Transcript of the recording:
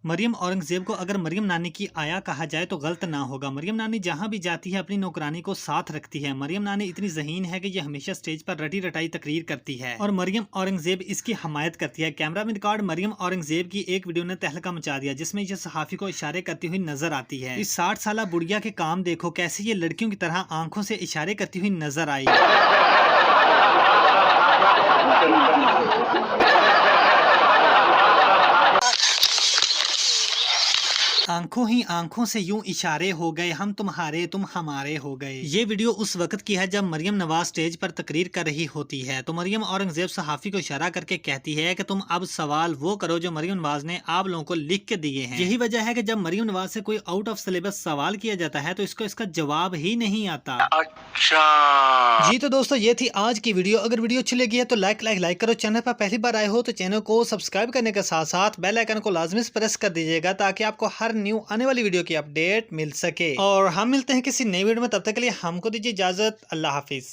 मरियम औरंगजेब को अगर मरियम नानी की आया कहा जाए तो गलत ना होगा। मरियम नानी जहां भी जाती है अपनी नौकरानी को साथ रखती है। मरियम नानी इतनी ज़हीन है कि ये हमेशा स्टेज पर रटी रटाई तकरीर करती है और मरियम औरंगजेब इसकी हमायत करती है। कैमरा में रिकॉर्ड मरियम औरंगजेब की एक वीडियो ने तहलका मचा दिया, जिसमें यह सहाफी को इशारे करती हुई नजर आती है। इस 60 साल बुढ़िया के काम देखो, कैसे ये लड़कियों की तरह आंखों से इशारे करती हुई नजर आई। आंखों ही आंखों से यूं इशारे हो गए, हम तुम्हारे तुम हमारे हो गए। ये वीडियो उस वक्त की है जब मरियम नवाज स्टेज पर तकरीर कर रही होती है। तो मरियम औरंगजेब सहाफी को इशारा करके कहती है कि तुम अब सवाल वो करो जो मरियम नवाज ने आप लोगों को लिख के दिए हैं। यही वजह है कि जब मरियम नवाज से कोई आउट ऑफ सिलेबस सवाल किया जाता है तो इसको इसका जवाब ही नहीं आता। अच्छा जी, तो दोस्तों ये थी आज की वीडियो। अगर वीडियो अच्छी लगी है तो लाइक करो। चैनल पर पहली बार आए हो तो चैनल को सब्सक्राइब करने के साथ साथ बेल आइकन को लाजमी प्रेस कर दीजिएगा, ताकि आपको हर न्यू आने वाली वीडियो की अपडेट मिल सके। और हम मिलते हैं किसी नई वीडियो में, तब तक के लिए हमको दीजिए इजाजत। अल्लाह हाफिज।